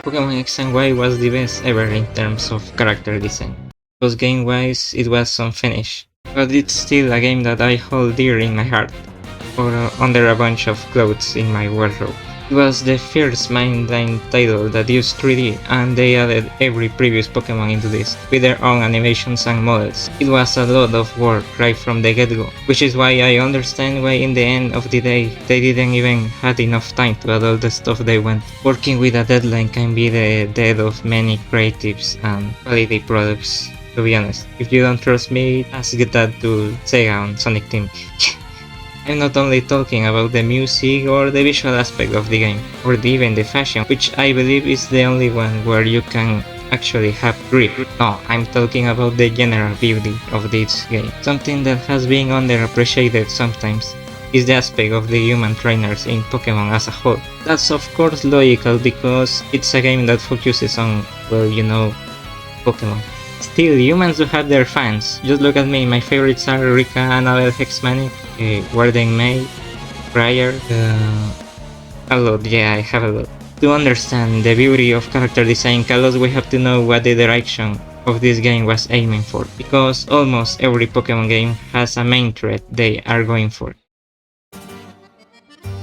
Pokemon X and Y was the best ever in terms of character design. Because game-wise, it was unfinished, but it's still a game that I hold dear in my heart, or under a bunch of clothes in my wardrobe. It was the first mainline title that used 3D, and they added every previous Pokemon into this, with their own animations and models. It was a lot of work right from the get-go, which is why I understand why in the end of the day they didn't even have enough time to add all the stuff they went. Working with a deadline can be the death of many creatives and quality products, to be honest. If you don't trust me, ask that to Sega on Sonic Team. I'm not only talking about the music or the visual aspect of the game, or even the fashion, which I believe is the only one where you can actually have grip. No, I'm talking about the general beauty of this game. Something that has been underappreciated sometimes is the aspect of the human trainers in Pokemon as a whole. That's of course logical because it's a game that focuses on, well, you know, Pokemon. Still, humans do have their fans. Just look at me, my favorites are Rika, Annabelle, Hexmanic, Warden May, Briar, a lot, yeah, I have a lot. To understand the beauty of character design Kalos, we have to know what the direction of this game was aiming for, because almost every Pokemon game has a main thread they are going for.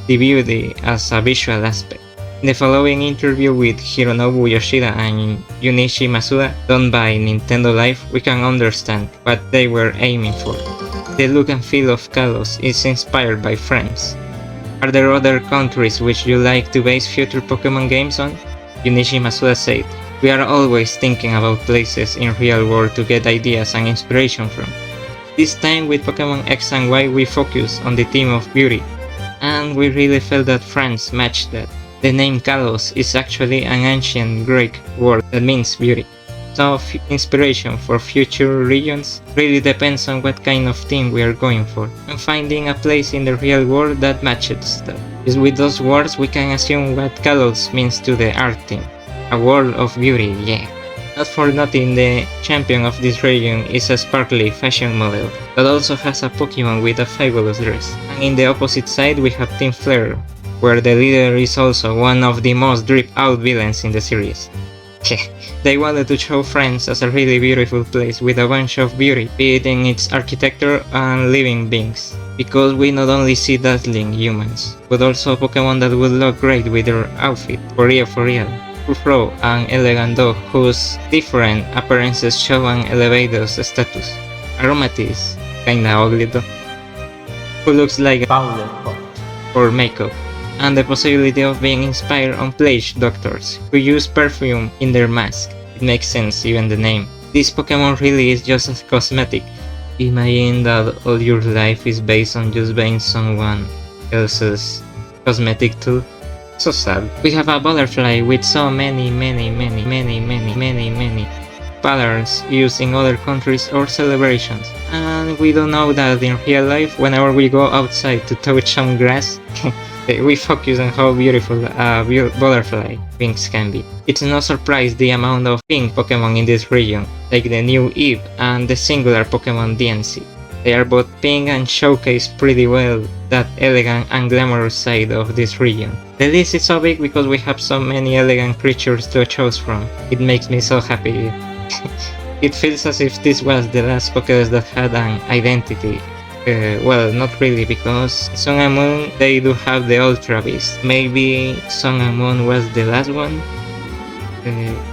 The beauty as a visual aspect. In the following interview with Hironobu Yoshida and Junichi Masuda, done by Nintendolife, we can understand what they were aiming for. The look and feel of Kalos is inspired by frames. Are there other countries which you like to base future Pokemon games on? Junichi Masuda said, "We are always thinking about places in real world to get ideas and inspiration from. This time with Pokemon X and Y we focus on the theme of beauty, and we really felt that France matched that. The name Kalos is actually an ancient Greek word that means beauty. So inspiration for future regions really depends on what kind of theme we are going for, and finding a place in the real world that matches that. Is with those words we can assume what Kalos means to the art theme. A world of beauty, yeah. Not for nothing, the champion of this region is a sparkly fashion model that also has a Pokemon with a fabulous dress. And in the opposite side we have Team Flare, where the leader is also one of the most dripped out villains in the series. They wanted to show France as a really beautiful place with a bunch of beauty, be it in its architecture and living beings, because we not only see dazzling humans, but also Pokemon that would look great with their outfit, for real. Furfrou, an elegant dog whose different appearances show and elevate those status. Aromatisse, kinda ugly though, who looks like a powder pot for makeup, and the possibility of being inspired on plague doctors who use perfume in their mask. It makes sense, even the name. This Pokemon really is just a cosmetic. Imagine that all your life is based on just buying someone else's cosmetic too. So sad. We have a butterfly with so many patterns used in other countries or celebrations, and we don't know that in real life whenever we go outside to touch some grass. We focus on how beautiful a butterfly wings can be. It's no surprise the amount of pink Pokemon in this region, like the new Eve and the singular Pokemon DNC. They are both pink and showcase pretty well that elegant and glamorous side of this region. The list is so big because we have so many elegant creatures to choose from. It makes me so happy. It feels as if this was the last Pokédex that had an identity. Well, not really, because Sun and Moon, they do have the Ultra Beast. Maybe Sun and Moon was the last one?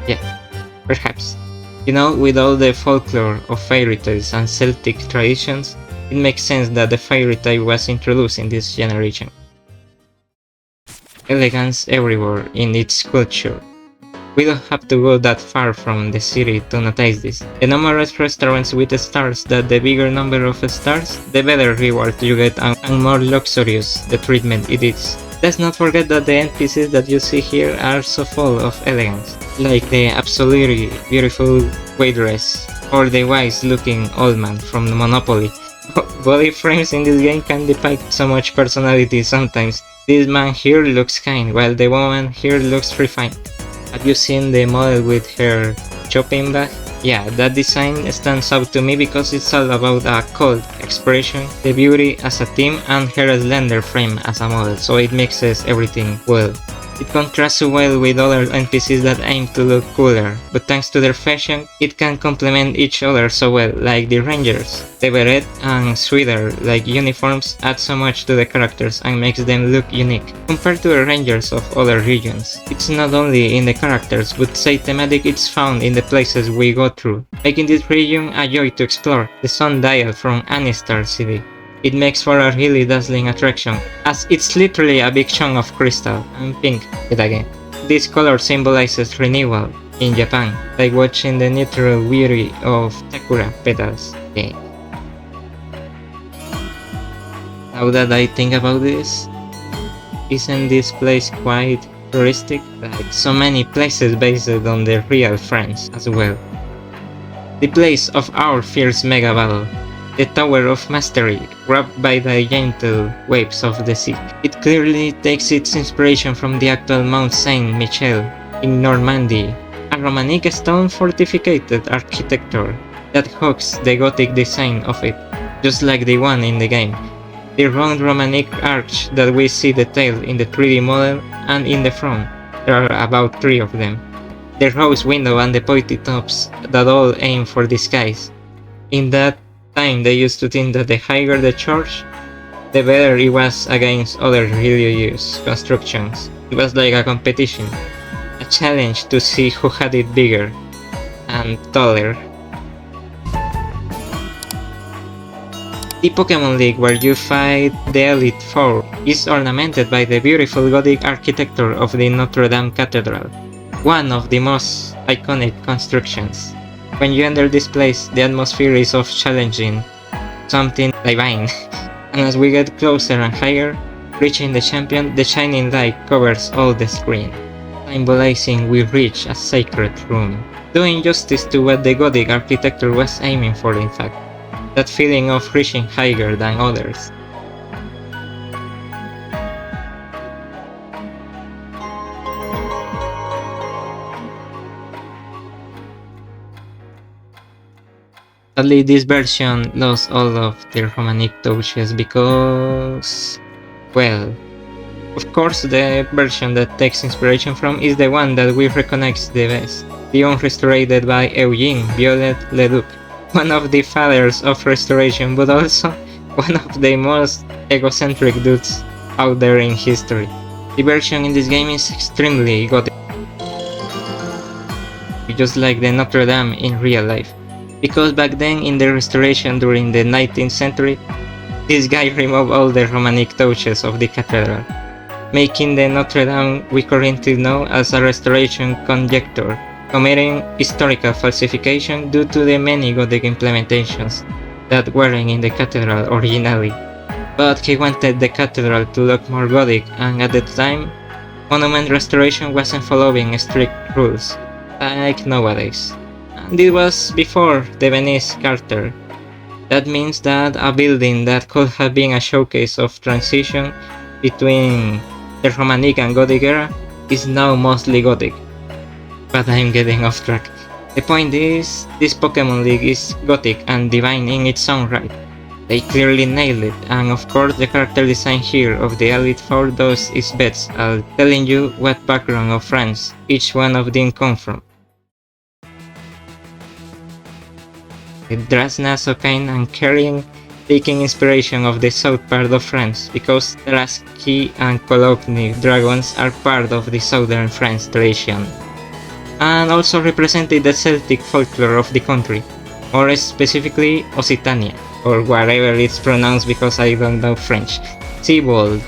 Yeah, perhaps. You know, with all the folklore of fairy tales and Celtic traditions, it makes sense that the fairy tale was introduced in this generation. Elegance everywhere in its culture. We don't have to go that far from the city to notice this. The numerous restaurants with stars, that the bigger number of stars, the better reward you get and more luxurious the treatment it is. Let's not forget that the NPCs that you see here are so full of elegance, like the absolutely beautiful waitress or the wise looking old man from Monopoly. Body frames in this game can depict so much personality sometimes. This man here looks kind, while the woman here looks refined. Have you seen the model with her shopping bag? Yeah, that design stands out to me because it's all about a cold expression, the beauty as a theme, and her slender frame as a model, so it mixes everything well. It contrasts well with other NPCs that aim to look cooler, but thanks to their fashion, it can complement each other so well, like the rangers. The beret and sweater like uniforms add so much to the characters and makes them look unique, compared to the rangers of other regions. It's not only in the characters, but say thematic it's found in the places we go through, making this region a joy to explore. The sundial from Anistar City. It makes for a really dazzling attraction, as it's literally a big chunk of crystal, and pink, it again. This color symbolizes renewal in Japan, like watching the natural beauty of sakura petals. Okay. Now that I think about this, isn't this place quite touristic? Like so many places based on the real friends as well. The place of our fierce mega battle. The Tower of Mastery, wrapped by the gentle waves of the sea. It clearly takes its inspiration from the actual Mount Saint-Michel in Normandy, a Romanic stone fortified architecture that hugs the Gothic design of it, just like the one in the game. The round Romanic arch that we see detailed in the 3D model and in the front, there are about 3 of them. The rose window and the pointy tops that all aim for the skies. In that time they used to think that the higher the church, the better it was against other religious constructions. It was like a competition, a challenge to see who had it bigger and taller. The Pokémon League where you fight the Elite Four is ornamented by the beautiful Gothic architecture of the Notre Dame Cathedral, one of the most iconic constructions. When you enter this place, the atmosphere is of challenging, something divine, and as we get closer and higher, reaching the champion, the shining light covers all the screen, symbolizing we reach a sacred room, doing justice to what the Gothic architecture was aiming for in fact, that feeling of reaching higher than others. Sadly, this version lost all of their Romanic touches because, well, of course the version that takes inspiration from is the one that we recognize the best, the one restored by Eugene Violet Leduc, one of the fathers of restoration but also one of the most egocentric dudes out there in history. The version in this game is extremely gothic, just like the Notre Dame in real life. Because back then in the restoration during the 19th century, this guy removed all the Romanic touches of the cathedral, making the Notre Dame we currently know as a restoration conjecture, committing historical falsification due to the many Gothic implementations that weren't in the cathedral originally. But he wanted the cathedral to look more Gothic, and at the time, monument restoration wasn't following strict rules, like nowadays. And it was before the Venice Carter. That means that a building that could have been a showcase of transition between the Romanic and Gothic era is now mostly Gothic. But I'm getting off track. The point is, this Pokémon League is Gothic and divine in its own right. They clearly nailed it, and of course the character design here of the Elite Four does its best at telling you what background of France each one of them come from. Drasna so kind and caring, taking inspiration of the south part of France, because Draski and Cologne dragons are part of the southern France tradition, and also represented the Celtic folklore of the country, more specifically Occitania, or whatever it's pronounced because I don't know French. Seabold,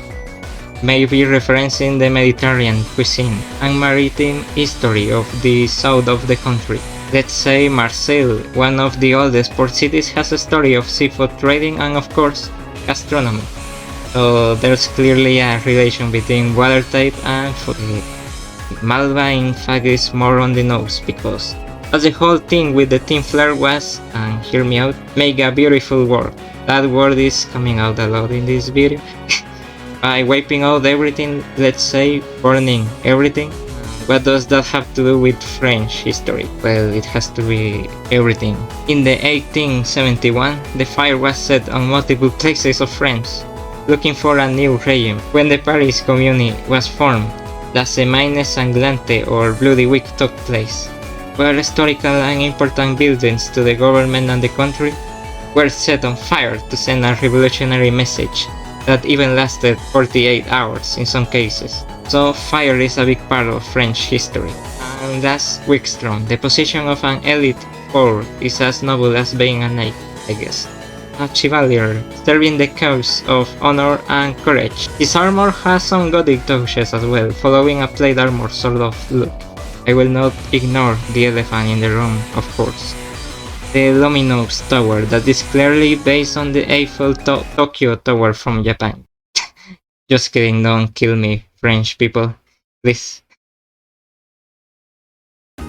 maybe referencing the Mediterranean cuisine and maritime history of the south of the country. Let's say Marseille, one of the oldest port cities, has a story of seafood trading and of course, gastronomy. So there's clearly a relation between water type and food. Malva in fact is more on the nose because as the whole thing with the team flare was, and hear me out, make a beautiful word. That word is coming out a lot in this video. By wiping out everything, let's say burning everything. What does that have to do with French history? Well, it has to be everything. In the 1871, the fire was set on multiple places of France, looking for a new region. When the Paris Commune was formed, La Semana Sangrante or Bloody Week took place, where historical and important buildings to the government and the country were set on fire to send a revolutionary message that even lasted 48 hours in some cases. So fire is a big part of French history. And last Wickstrom, the position of an elite force is as noble as being a knight, I guess. A chevalier, serving the cause of honor and courage. His armor has some gothic touches as well, following a plate armor sort of look. I will not ignore the elephant in the room, of course. The luminous tower that is clearly based on the Eiffel Tokyo Tower from Japan. Just kidding, don't kill me, French people, please.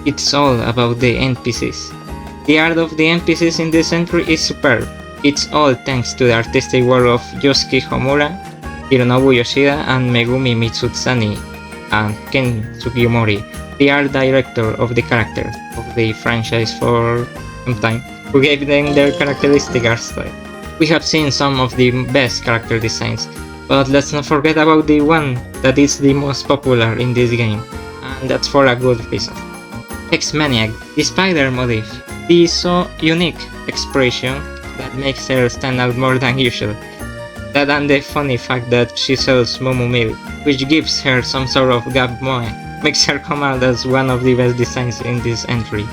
It's all about the NPCs. The art of the NPCs in this entry is superb. It's all thanks to the artistic work of Yosuke Homura, Hironobu Yoshida, and Megumi Mitsutsani, and Ken Sugimori, the art director of the characters of the franchise for some time, who gave them their characteristic art style. We have seen some of the best character designs, but let's not forget about the one that is the most popular in this game, and that's for a good reason. X-Maniac, the spider motif, the so unique expression that makes her stand out more than usual. That and the funny fact that she sells Momo Milk, which gives her some sort of gab moe, makes her come out as one of the best designs in this entry.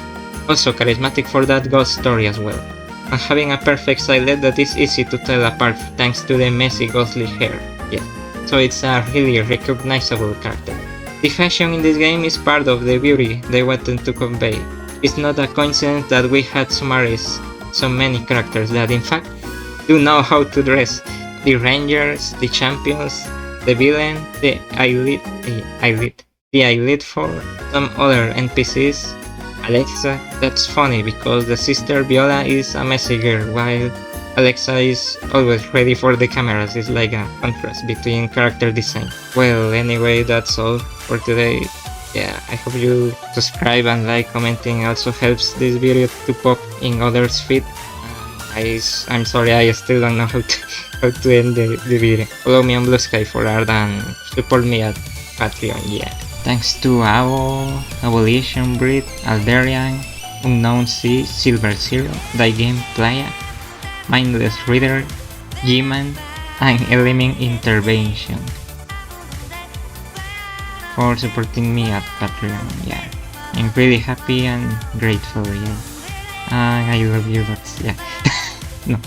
Also charismatic for that ghost story as well, and having a perfect silhouette that is easy to tell apart thanks to the messy ghostly hair. Yeah, so it's a really recognizable character. The fashion in this game is part of the beauty they wanted to convey. It's not a coincidence that we had summarized so many characters that in fact do know how to dress. The rangers, the champions, the villain, the elite for some other NPCs. Alexa, that's funny because the sister Viola is a messy girl while Alexa is always ready for the cameras. It's like a contrast between character design. Well, anyway, that's all for today. Yeah, I hope you subscribe and like. Commenting also helps this video to pop in others' feed. I'm sorry, I still don't know how to end the video. Follow me on Blue Sky for art and support me at Patreon, yeah. Thanks to Ao, Abolition Breed, Alderian, Unknown Sea, Silver Zero, Die Game Playa, Mindless Reader, G-Man, and Element Intervention for supporting me at Patreon, yeah. I'm really happy and grateful, yeah. I love you, but yeah. No.